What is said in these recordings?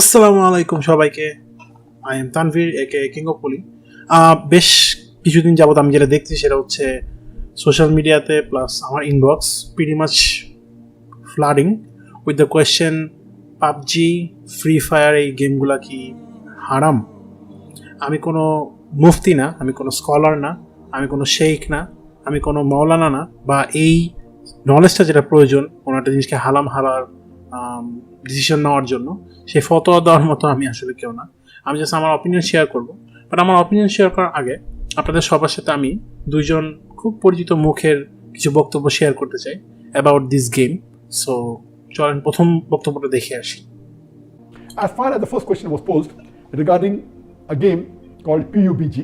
আসসালামু আলাইকুম সবাইকে। আই এম তানভীর একে কিং অফ পলি। বেশ কিছুদিন যাবত আমি যেটা দেখছি সেটা হচ্ছে সোশ্যাল মিডিয়াতে প্লাস আমার inbox pretty much flooding with the question PUBG free fire এই গেমগুলা কি হারাম? আমি কোনো মুফতি না, আমি কোনো স্কলার না, আমি কোনো শেখ না, আমি কোনো মাওলানা না, বা এই নলেজটা যেটা প্রয়োজন কোনো একটা জিনিসকে হারাম হারার ডিসিশন নেওয়ার জন্য সেই ফতোয়া দেওয়ার মতো আমি আসলে কেউ না। আমি জাস্ট আমার অপিনিয়ন শেয়ার করবো। বাট আমার অপিনিয়ন শেয়ার করার আগে আপনাদের সবার সাথে আমি দুইজন খুব পরিচিত মুখের কিছু বক্তব্য শেয়ার করতে চাই অ্যাবাউট দিস গেম। সো চলেন প্রথম বক্তব্যটা দেখে আসি। As far as the first question was posed regarding a game called PUBG,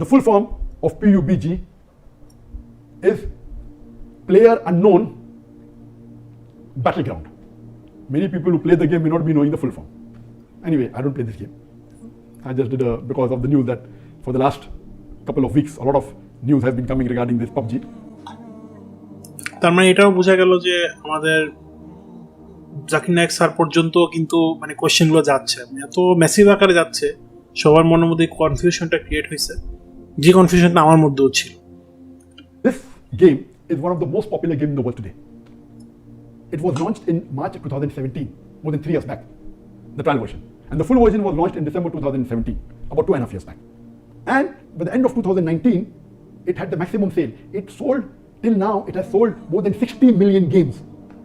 the full form of PUBG is Player Unknown Battleground. Many people who play the game may not be knowing the full form. Anyway, I don't play this game. I just did because of the news that for the last couple of weeks, a lot of news has been coming regarding this PUBG. তার মানে এটাও বোঝা গেল যে আমাদের Zakir Naik sir পর্যন্ত কিন্তু মানে কোয়েশ্চেনগুলো যাচ্ছে, এত ম্যাসিভ আকারে যাচ্ছে, সবার মনের মধ্যে কনফিউশনটা ক্রিয়েট হয়েছে, যে কনফিউশনটা আমার মধ্যেও ছিল। This game is one of the most popular games in the world today. It was launched in March 2017, more than 3 years back, the trial version. And the full version was launched in December 2017, about 2.5 years back. And by the end of 2019, it had the maximum sale. It sold, till now, it has sold more than 60 million games.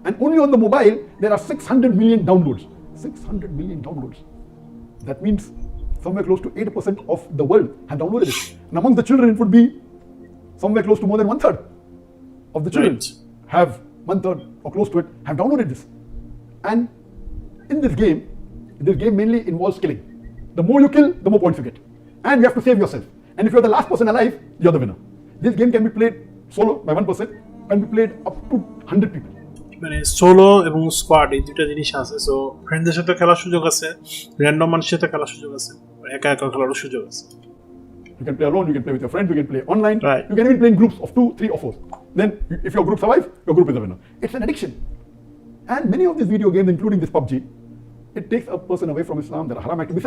And only on the mobile, there are 600 million downloads. 600 million downloads. That means somewhere close to 8% of the world have downloaded it. And among the children, it would be somewhere close to more than 1/3 of the children have 1/3 or close to it have downloaded this. And in this game mainly involves killing. The more you kill, the more points you get. And you have to save yourself. And if you're the last person alive, you're the winner. This game can be played solo by one person, can be played up to 100 people. মানে solo এবং squad এই দুইটা জিনিস আছে। So ফ্রেন্ডদের সাথে খেলার সুযোগ আছে, র্যান্ডম মানুষের সাথে খেলার সুযোগ আছে, একা একা খেলার সুযোগ আছে। You can play alone, you can play with your friends, you can play online. Right. You can even play in groups of 2, 3 or 4. Then if your group survives, your group is the winner. It's an addiction. And many of these video games, including this PUBG, it takes a person away from Islam. There are haram activities.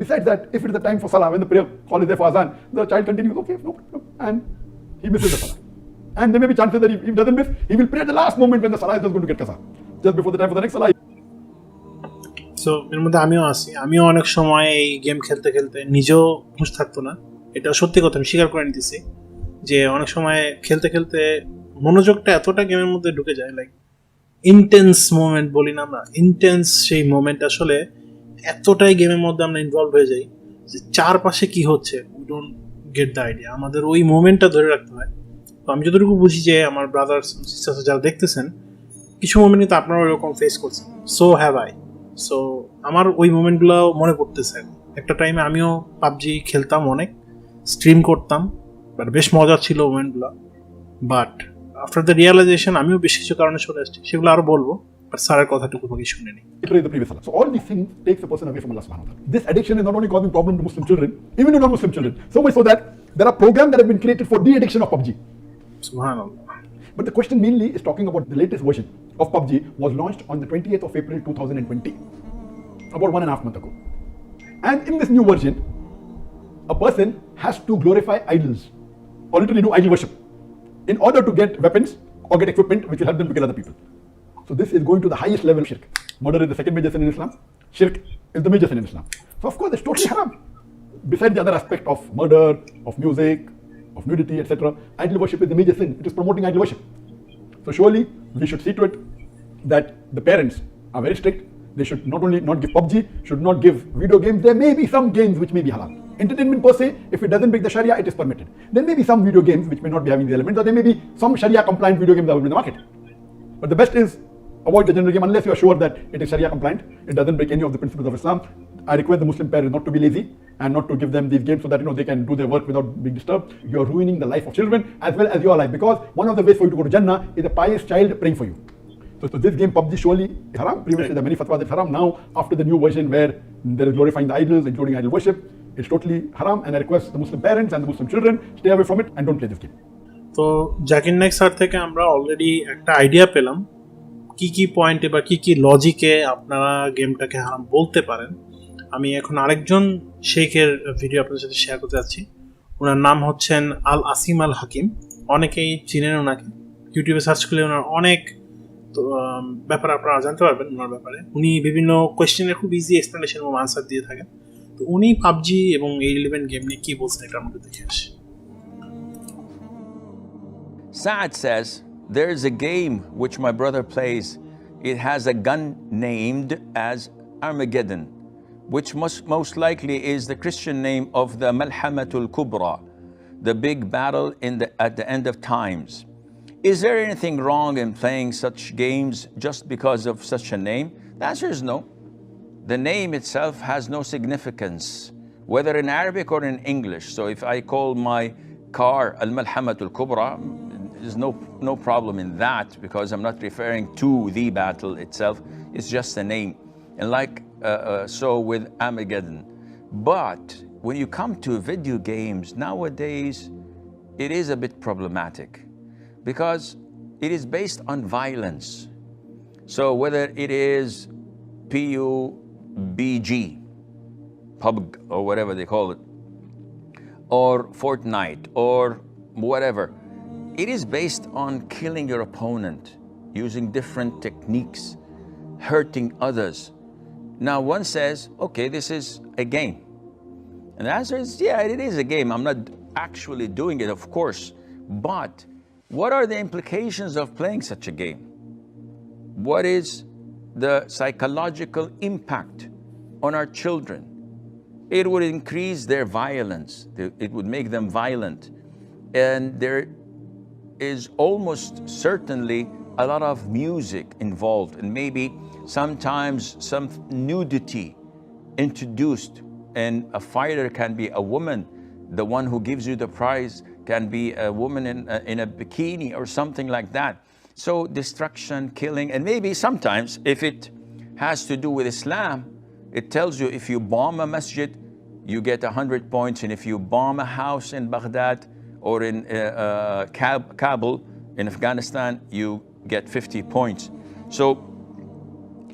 Besides that, if it is the time for Salah, when the prayer call is there for Azan, the child continues, okay, no, and he misses the Salah. And there may be chances that if he doesn't miss, he will pray at the last moment when the Salah is just going to get Qasa. Just before the time for the next Salah. So এর মধ্যে আমিও আছি। আমিও অনেক সময় এই game খেলতে খেলতে নিজেও হুঁশ থাকতো না, এটা সত্যি কথা, আমি স্বীকার করে নিতেছি যে অনেক সময় খেলতে খেলতে মনোযোগটা এতটা গেমের মধ্যে ঢুকে যায়, লাইক ইন্টেন্স মোমেন্ট বলি না আমরা, ইন্টেন্স সেই মোমেন্ট আসলে এতটাই গেমের মধ্যে আমরা ইনভলভ হয়ে যাই যে চারপাশে কি হচ্ছে we don't get the idea. আমাদের ওই মোমেন্টটা ধরে রাখতে হয়। তো আমি যতটুকু বুঝি যে আমার ব্রাদার্স সিস্টার্স যারা দেখতেছেন, কিছু মোমেন্ট কিন্তু আপনারা ওইরকম ফেস করছেন। So have I. সো আমার ওই মোমেন্টগুলো মনে পড়তেছে। একটা টাইমে আমিও পাবজি খেলতাম, অনেক স্ট্রিম করতাম, বাট বেশ মজার ছিল মোমেন্টগুলো। বাট আফটার দ্য রিয়েলাইজেশন আমিও বেশ কিছু কারণে চলে আসছি, সেগুলো আরও বলবো, বাট স্যারের কথাটুকু বাকি শুনে নিই। The previous Salah. So all these things takes a person away from Allah subhanahu wa ta'ala. This addiction is not only causing problem to Muslim children, even to non-Muslim children. So much so that there are programs that have been created for de-addiction of PUBG. Subhanallah. But the question mainly is talking about the latest version of PUBG was launched on the 20th of April 2020, about 1.5 months ago. And in this new version, a person has to glorify idols, or literally do idol worship, in order to get weapons or get equipment which will help them to kill other people. So this is going to the highest level of shirk. Murder is the second major sin in Islam. Shirk is the major sin in Islam. So of course it's totally haram. Besides the other aspect of murder, of music, of nudity, etc., idol worship is the major sin. It is promoting idol worship. So surely we should see to it that the parents are very strict. They should not only not give PUBG, should not give video games. There may be some games which may be halal. Entertainment per se, if it doesn't break the Sharia, it is permitted. There may be some video games which may not be having the elements, or there may be some Sharia compliant video games that will be in the market. But the best is avoid the general game unless you are sure that it is Sharia compliant. It doesn't break any of the principles of Islam. I request the Muslim parents not to be lazy and not to give them these games so that they can do their work without being disturbed. You are ruining the life of children as well as your life, because one of the ways for you to go to Jannah is a pious child praying for you. So this game PUBG surely is haram. Previously there are many fatwas that haram. Now after the new version where there is glorifying the idols, including idol worship, it's totally haram. And I request the Muslim parents and the Muslim children stay away from it and don't play this game. তো Zakir Naik sir থেকে আমরা already একটা idea পেলাম কি পয়েন্টে বা কি লজিকে আপনারা গেমটাকে হারাম বলতে পারেন, আমি এখন আরেকজন শেখের ভিডিও আপনাদের সাথে শেয়ার করতে যাচ্ছি। ওনার নাম হচ্ছেন আল আসিম আল হাকিম, অনেকেই চিনেন ওনাকে, ইউটিউবে সার্চ করলে ওনার অনেক ব্যাপার আপনারা জানতে পারবেন ওনার ব্যাপারে। উনি বিভিন্ন কোয়েশ্চেনের খুব ইজি এক্সপ্লেনেশন এবং আনসার দিয়ে থাকেন। তো উনি পাবজি এবং A11 গেম নিয়ে কি বলছেন এটা আমরা দেখে আসি। Saad says, there is a game which my brother plays. It has a gun named as Armageddon, which most likely is the Christian name of the Malhamatul Kubra, the big battle at the end of times. Is there anything wrong in playing such games just because of such a name? The answer is no. The name itself has no significance, whether in Arabic or in English. So if I call my car Al-Malhamatul Kubra, there's no problem in that, because I'm not referring to the battle itself. It's just a name. And like so with Armageddon. But when you come to video games nowadays, it is a bit problematic, because it is based on violence. So whether it is PUBG, PUBG or whatever they call it, or Fortnite or whatever, it is based on killing your opponent, using different techniques, hurting others. Now one says, okay, this is a game. And the answer is, yeah, it is a game. I'm not actually doing it, of course. But what are the implications of playing such a game? What is the psychological impact on our children? It would increase their violence. It would make them violent. And there is almost certainly a lot of music involved, and maybe sometimes some nudity introduced. And a fighter can be a woman. The one who gives you the prize can be a woman in a bikini or something like that. So destruction, killing, and maybe sometimes if it has to do with Islam, it tells you if you bomb a masjid, you get 100 points. And if you bomb a house in Baghdad or in Kabul in Afghanistan, you get 50 points. So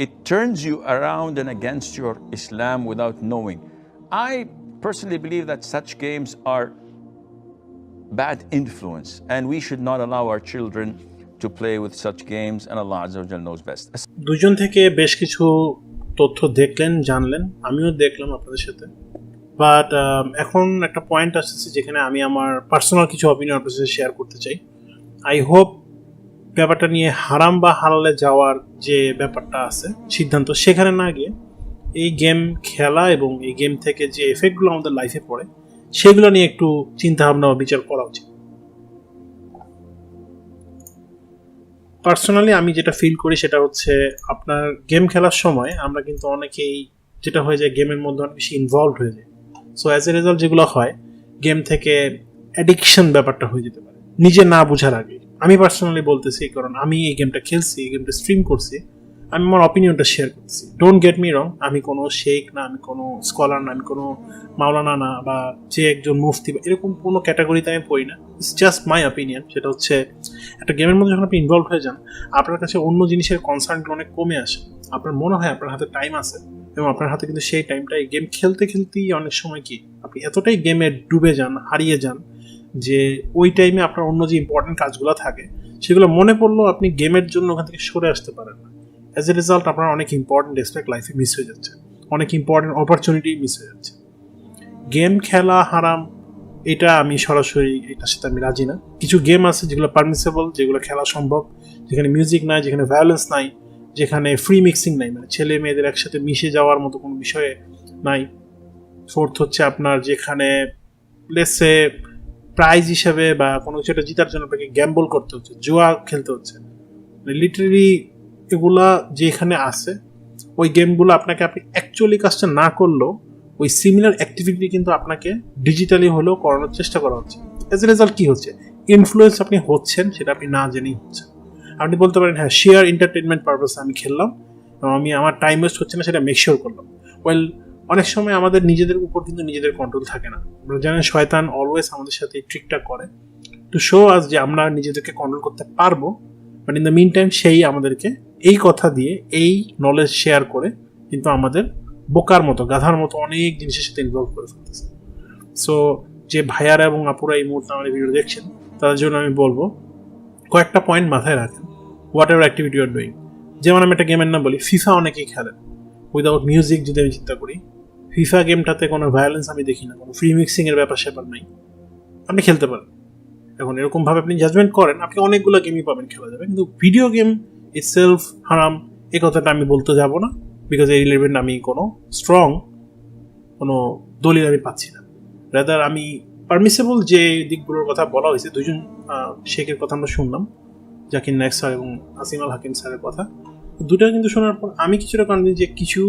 it turns you around and against your Islam without knowing. I personally believe that such games are bad influence, and we should not allow our children to play with such games, and Allah Azza wa Jalla knows best. দুজন থেকে বেশ কিছু তথ্য দেখলেন, জানলেন, আমিও দেখলাম আপনাদের সাথে। বাট এখন একটা পয়েন্ট আসছে যেখানে আমি আমার পার্সোনাল কিছু অপিনিয়ন আপনাদের সাথে শেয়ার করতে চাই। আই হোপ ব্যাপারটা নিয়ে হারাম বা হালালে যাওয়ার যে ব্যাপারটা আছে সিদ্ধান্ত, সেখানে না গিয়ে এই গেম খেলা এবং এই গেম থেকে যে এফেক্টগুলো আমাদের লাইফে পড়ে সেগুলো নিয়ে একটু চিন্তা ভাবনা বা বিচার করা উচিত। পার্সোনালি আমি যেটা ফিল করি সেটা হচ্ছে, আপনার গেম খেলার সময় আমরা কিন্তু অনেকেই যেটা হয়ে যায় গেমের মধ্যে অনেক বেশি ইনভলভ হয়ে যায়। সো অ্যাজ এ রেজাল্ট যেগুলো হয়, গেম থেকে অ্যাডিকশন ব্যাপারটা হয়ে যেতে পারে নিজে না বোঝার আগে। আমি পার্সোনালি বলতেছি, কারণ আমি এই গেমটা খেলছি, এই গেমটা স্ট্রিম করছি, আমি আমার অপিনিয়নটা শেয়ার করতেছি। ডোন্ট গেট মি রং, আমি কোনো শেখ না, আমি কোনো স্কলার না, আমি কোনো মাওলানা না, বা যে একজন মুফতি বা এরকম কোনো ক্যাটাগরিতে আমি পড়ি না। It's just my opinion. সেটা হচ্ছে, একটা গেমের মধ্যে যখন আপনি ইনভলভ হয়ে যান, আপনার কাছে অন্য জিনিসের কনসার্নটা অনেক কমে আসে। আপনার মনে হয় আপনার হাতে টাইম আছে, এবং আপনার হাতে কিন্তু সেই টাইমটা এই গেম খেলতে খেলতেই অনেক সময় কি আপনি এতটাই গেমে ডুবে যান, হারিয়ে যান, যে ওই টাইমে আপনার অন্য যে ইম্পর্টেন্ট কাজগুলো থাকে সেগুলো মনে পড়লেও আপনি গেমের জন্য ওখান থেকে সরে আসতে পারেন না। অ্যাজ এ রেজাল্ট আপনার অনেক ইম্পর্টেন্ট অ্যাসপেক্ট লাইফে মিস হয়ে যাচ্ছে, অনেক ইম্পর্টেন্ট অপরচুনিটি মিস হয়ে যাচ্ছে। গেম খেলা হারাম, এটা আমি সরাসরি এটার সাথে আমি রাজি না। কিছু গেম আছে যেগুলো পারমিসেবল, যেগুলো খেলা সম্ভব, যেখানে মিউজিক নাই, যেখানে ভায়োলেন্স নাই, যেখানে ফ্রি মিক্সিং নাই, মানে ছেলে মেয়েদের একসাথে মিশে যাওয়ার মতো কোনো বিষয়ে নাই। ফোর্থ হচ্ছে আপনার যেখানে লেসে প্রাইজ হিসেবে বা কোনো কিছু একটা জেতার জন্য আপনাকে গ্যাম্বল করতে হচ্ছে, জুয়া খেলতে হচ্ছে, লিটারেলি এগুলা যেখানে আছে ওই গেমগুলো আপনাকে আপনি অ্যাকচুয়ালি কাজটা না করলেও ওই সিমিলার অ্যাক্টিভিটি কিন্তু আপনাকে ডিজিটালি হলেও করানোর চেষ্টা করা হচ্ছে। অ্যাজ এ রেজাল্ট কী হচ্ছে, ইনফ্লুয়েন্স আপনি হচ্ছেন, সেটা আপনি না জেনেই হচ্ছেন। আপনি বলতে পারেন হ্যাঁ শেয়ার এন্টারটেনমেন্ট পারপাসে আমি খেললাম এবং আমি আমার টাইম ওয়েস্ট হচ্ছে না সেটা মেক শিওর করলাম। ওয়েল, অনেক সময় আমাদের নিজেদের উপর কিন্তু নিজেদের কন্ট্রোল থাকে না। আপনারা জানেন শয়তান অলওয়েজ আমাদের সাথে এই ট্রিকটা করে টু শো আস যে আমরা নিজেদেরকে কন্ট্রোল করতে পারবো, but in the mean time সেই আমাদেরকে এই কথা দিয়ে এই নলেজ শেয়ার করে কিন্তু আমাদের বোকার মতো গাধার মতো অনেক জিনিসের সাথে ইনভলভ করে ফেলতেছে। সো যে ভাইয়ারা এবং আপুরা এই মুহূর্তে আমার ভিডিও দেখছেন তাদের জন্য আমি বলবো কয়েকটা পয়েন্ট মাথায় রাখেন whatever activity you are doing. যেমন আমি একটা গেমের নাম বলি, ফিফা অনেকেই খেলেন উইদাউট মিউজিক। যদি আমি চিন্তা করি ফিফা গেমটাতে কোনো ভায়োলেন্স আমি দেখি না, কোনো ফ্রি মিক্সিং এর ব্যাপার স্যাপার নাই, আপনি খেলতে পারেন। এখন এরকমভাবে আপনি জাজমেন্ট করেন, আপনি অনেকগুলো গেমই পাবেন খেলা যাবে, কিন্তু ভিডিও গেম ইটসেলফ হারাম এই কথাটা আমি বলতে যাব না, বিকজ এই রিলেভেন্ট আমি কোনো স্ট্রং কোনো দলিল আমি পাচ্ছি না। রাদার আমি পারমিসেবল যে দিকগুলোর কথা বলা হয়েছে, দুজন শেখের কথা আমরা শুনলাম, জাকির নায়ক স্যার এবং আসিম আল হাকিম স্যারের কথা, দুটা কিন্তু শোনার পর আমি কিছুটা কনভিন্স যে কিছু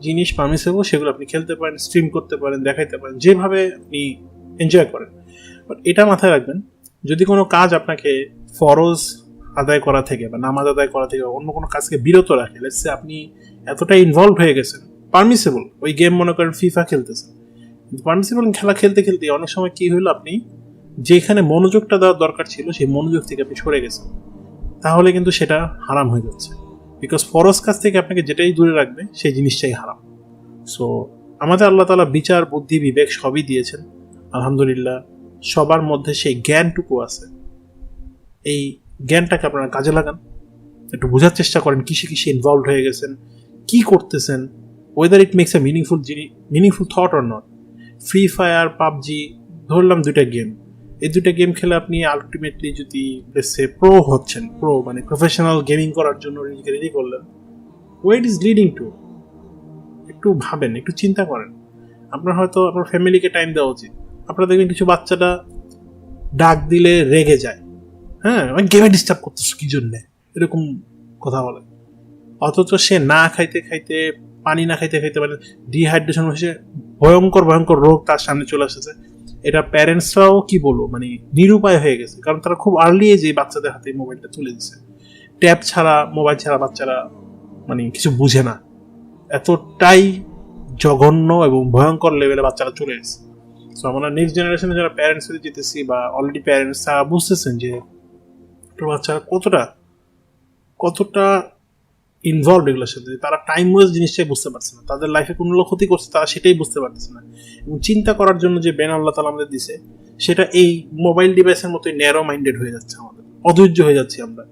জিনিস পারমিসেবল, সেগুলো আপনি খেলতে পারেন, স্ট্রিম করতে পারেন, দেখাইতে পারেন, যেভাবে আপনি এনজয় করেন। বাট এটা মাথায় রাখবেন, যদি কোনো কাজ আপনাকে ফরজ আদায় করা থেকে বা নামাজ আদায় করা থেকে অন্য কোনো কাজকে বিরত রাখে, লেটস সে আপনি এতটাই ইনভলভ হয়ে গেছেন, পারমিসেবল ওই গেম মনে করেন ফিফা খেলতেছেন, কিন্তু পারমিসেবল খেলা খেলতে খেলতে অনেক সময় কি হলো, আপনি যেখানে মনোযোগটা দেওয়ার দরকার ছিল সেই মনোযোগ থেকে আপনি সরে গেছেন, তাহলে কিন্তু সেটা হারাম হয়ে যাচ্ছে। বিকজ ফরজ কাজ থেকে আপনাকে যেটাই দূরে রাখবে সেই জিনিসটাই হারাম। সো আমাদের আল্লাহ তাআলা বিচার বুদ্ধি বিবেক সবই দিয়েছেন, আলহামদুলিল্লাহ। সবার মধ্যে সেই জ্ঞানটুকু আছে, এই জ্ঞানটাকে আপনারা কাজে লাগান, একটু বোঝার চেষ্টা করেন কিসে কিসে ইনভলভ হয়ে গেছেন, কি করতেছেন, whether it makes a meaningful thought or not. Free fire, PUBG ধরলাম দুইটা গেম, এই দুইটা গেম খেলে আপনি আলটিমেটলি যদি প্রো হচ্ছেন, প্রো মানে প্রফেশনাল গেমিং করার জন্য নিজেকে রেডি করলেন, ওয়েট ইজ লিডিং টু, একটু ভাবেন, একটু চিন্তা করেন। আপনার হয়তো আপনার ফ্যামিলিকে টাইম দেওয়া উচিত। আপনারা দেখবেন কিছু বাচ্চাটা ডাক দিলে রেগে যায়, হ্যাঁ আমি গেমে ডিস্টার্ব করতেছো কি জন্যে, এরকম কথা বলে, অথচ সে না খাইতে খাইতে, পানি না খাইতে খাইতে মানে ডিহাইড্রেশন হয়েছে, ভয়ঙ্কর ভয়ঙ্কর রোগ তার সামনে চলে এসেছে। এটা প্যারেন্টসরাও কি বলবো মানে নিরুপায় হয়ে গেছে, কারণ তারা খুব আর্লি এজে বাচ্চাদের হাতে মোবাইলটা তুলে দিচ্ছে। ট্যাব ছাড়া, মোবাইল ছাড়া বাচ্চারা মানে কিছু বুঝে না, এতটাই জঘন্য এবং ভয়ঙ্কর লেভেলে বাচ্চারা চলে এসেছে। সো আমরা নেক্সট জেনারেশনে যারা প্যারেন্টস হতে যেতেছি বা অলরেডি প্যারেন্টস, তারা বুঝতেছেন যে বাচ্চারা কতটা ইনভলভ এগুলোর সাথে, তারা টাইম ওয়েস্ট জিনিসটাই বুঝতে পারছে না, তাদের লাইফে কোনো ক্ষতি করছে তারা সেটাই বুঝতে পারতেছে না। এবং চিন্তা করার জন্য যে ব্রেন আল্লাহ তাআলা আমাদের দিছে, সেটা এই মোবাইল ডিভাইসের মতোই ন্যারো মাইন্ডেড হয়ে যাচ্ছে, আমাদের অধৈর্য হয়ে যাচ্ছি আমরা।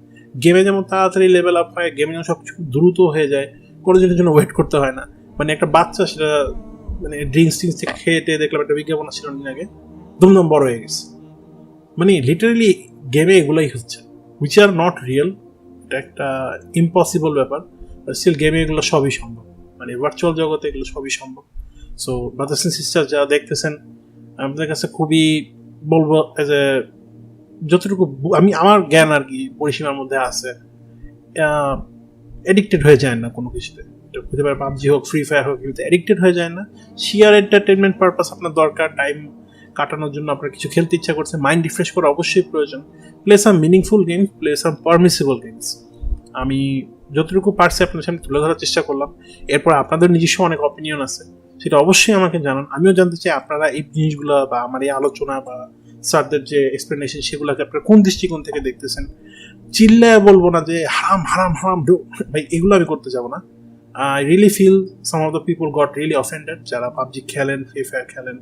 গেমে যেমন তাড়াতাড়ি লেভেল আপ হয়, গেমে যেমন সব কিছু দ্রুত হয়ে যায়, কোনো জিনিসের জন্য ওয়েট করতে হয় না। মানে একটা বাচ্চা সেটা মানে ড্রিঙ্কস থেকে খেয়ে দেখলাম একটা বিজ্ঞাপন ছিল দিন আগে, দুমদম বড় হয়ে গেছে। মানে লিটারেলি গেমে এগুলাই হচ্ছে, হুইচ আর নট রিয়েল, এটা একটা ইম্পসিবল ব্যাপার। স্টিল গেমে এগুলো সবই সম্ভব, মানে ভার্চুয়াল জগতে এগুলো সবই সম্ভব। সো ব্রাদার্স এন্ড সিস্টার যারা দেখতেছেন, আমাদের কাছে খুবই বলবো যে যতটুকু আমি আমার জ্ঞান আর কি পরিসীমার মধ্যে আছে, এডিক্টেড হয়ে যায় না কোনো কিছুতে, হতে পারে পাবজি হোক, ফ্রি ফায়ার হোক, কিন্তু এডিক্টেড হয়ে যায় না। শিয়ার এন্টারটেনমেন্ট পারপাস আপনার দরকার, টাইম কাটানোর জন্য আপনার কিছু খেলতে ইচ্ছা করছে, মাইন্ড রিফ্রেশ করা অবশ্যই প্রয়োজন। প্লে সাম মিনিংফুল গেমস, প্লে সাম পারমিসিবল গেমস। আমি যতটুকু পারছি আপনার সামনে তুলে ধরার চেষ্টা করলাম। এরপর আপনাদের নিজস্ব অনেক অপিনিয়ন আছে, সেটা অবশ্যই আমাকে জানান। আমিও জানতে চাই আপনারা এই জিনিসগুলো বা আমার এই আলোচনা বা স্যারদের যে এক্সপ্লেনেশন, সেগুলোকে আপনারা কোন দৃষ্টিকোণ থেকে দেখতেছেন। চিল্লায় বলবো না যে হারাম হারাম হারাম, ভাই এগুলো আমি করতে যাবো না। I really feel some of the people got really offended, যারা পাবজি খেলেন, ফ্রি ফায়ার খেলেন,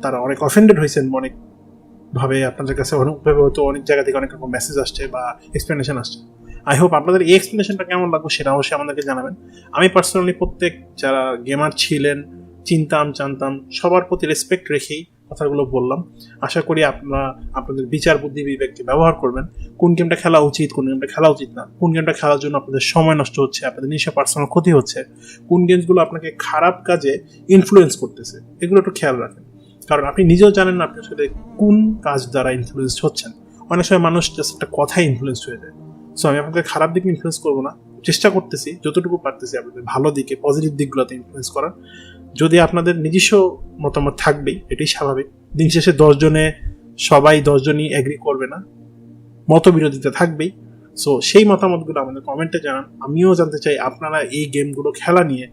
তারা অনেক অফেন্ডেড হয়েছেন অনেক ভাবে। আপনাদের কাছে অনেকভাবে হয়তো অনেক জায়গা থেকে অনেক রকম মেসেজ আসছে বা এক্সপ্লেনেশন আসছে। আই হোপ আপনাদের এই এক্সপ্লেনেশনটা কেমন লাগবে সেটা অবশ্যই আমাদেরকে জানাবেন। আমি পার্সোনালি প্রত্যেক যারা গেমার ছিলেন, চিনতাম জানতাম, সবার প্রতি রেসপেক্ট রেখেই কথাগুলো বললাম। আশা করি আপনারা আপনাদের বিচার বুদ্ধি বিবেককে ব্যবহার করবেন, কোন গেমটা খেলা উচিত, কোন গেমটা খেলা উচিত না, কোন গেমটা খেলার জন্য আপনাদের সময় নষ্ট হচ্ছে, আপনাদের নিজস্ব পার্সোনাল ক্ষতি হচ্ছে, কোন গেমসগুলো আপনাকে খারাপ কাজে ইনফ্লুয়েন্স করতেছে, এগুলো একটু খেয়াল রাখেন। কারণ আপনি নিজেও জানেন না আপনি আসলে কোন কাজ দ্বারা ইনফ্লুয়েন্স হচ্ছেন। অনেক সময় মানুষ জাস্ট একটা কথাই ইনফ্লুয়েন্স হয়ে যায়। সো আমি আপনাদের খারাপ দিকে ইনফ্লুয়েন্স করবো না, চেষ্টা করতেছি যতটুকু পারতেছি আপনাদের ভালো দিকে, পজিটিভ দিকগুলোতে ইনফ্লুয়েন্স করার। যদি আপনাদের নিজস্ব মতামত থাকবেই, এটাই স্বাভাবিক। দিন শেষে 10 জনে সবাই 10 জনই এগ্রি করবে না, মতবিরোধিতা থাকবেই। সো সেই মতামতগুলো আমাদের কমেন্টে জানান। আমিও জানতে চাই আপনারা এই গেমগুলো খেলা নিয়ে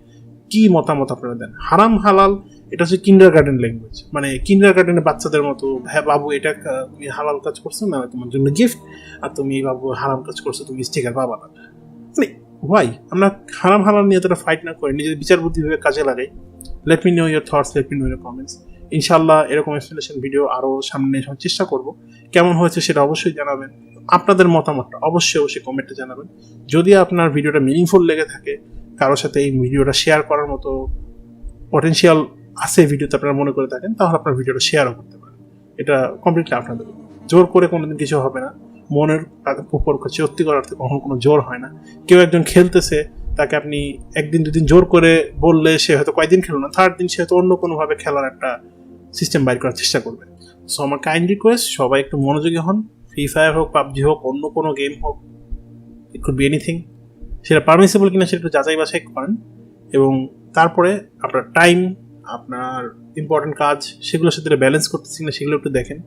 কি মতামত আপনারা দেন। হারাম হালাল এটা হচ্ছে কিন্ডার গার্ডেন ল্যাঙ্গুয়েজ, মানে কিন্ডার গার্ডেনের বাচ্চাদের মতো, হ্যাঁ বাবু এটা তুমি হালাল কাজ করছো না, তোমার জন্য গিফট, আর তুমি বাবু হারাম কাজ করছো, তুমি স্টিকার পাবা না। মানে ওয়াই আমরা হারাম হারাম নিয়ে এতটা ফাইট না করে নিজের বিচার বুদ্ধি ভেবে কাজে লাগাই। Let me no your thoughts, let me no your comments. ইনশাল্লাহ এরকম এক্সপ্লেনেশন ভিডিও আরও সামনে আসার চেষ্টা করব। কেমন হয়েছে সেটা অবশ্যই জানাবেন, আপনাদের মতামতটা অবশ্যই কমেন্টে জানাবেন। যদি আপনার ভিডিওটা মিনিংফুল লেগে থাকে, কারোর সাথে এই ভিডিওটা শেয়ার করার মতো পটেনশিয়াল আছে ভিডিওতে আপনারা মনে করে থাকেন, তাহলে আপনার ভিডিওটা শেয়ারও করতে পারেন। এটা কমপ্লিটলি আপনাদের, জোর করে কোনোদিন কিছু হবে না। মনের উপর চর্তি করার কখনো কোনো জোর হয় না। কেউ একজন খেলতেছে, তাকে আপনি একদিন দুদিন জোর করে বললে সে হয়তো কয়েকদিন খেলো না, থার্ড দিন সে হয়তো অন্য কোনোভাবে খেলার একটা সিস্টেম বাইর করার চেষ্টা করবে। সো আমার কাইন্ড রিকোয়েস্ট, সবাই একটু মনোযোগী হন। ফ্রি ফায়ার হোক, পাবজি হোক, অন্য কোনো গেম হোক, ইট কুড বি এনিথিং, সেটা পারমিসিবল কিনা সেটা একটু যাচাই বাছাই করেন, এবং তারপরে আপনার টাইম, আপনার ইম্পর্টেন্ট কাজ, সেগুলোর সাথে ব্যালেন্স করতেছি না সেগুলো একটু দেখেন।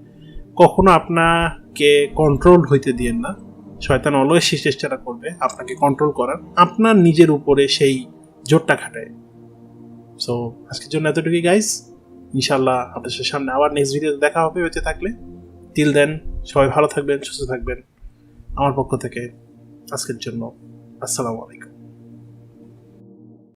কখনো আপনাকে কন্ট্রোল হইতে দিয়েন না। শয়তান অলওয়েজ সেই চেষ্টাটা করবে আপনাকে কন্ট্রোল করার, আপনার নিজের উপরে সেই জোরটা খাটায়। সো আজকের জন্য এতটুকুই গাইস। ইনশাল্লাহ আপনাদের সামনে আবার নেক্সট ভিডিওতে দেখা হবে বেঁচে থাকলে। টিল দেন সবাই ভালো থাকবেন, সুস্থ থাকবেন। আমার পক্ষ থেকে আজকের জন্য আসসালামু আলাইকুম।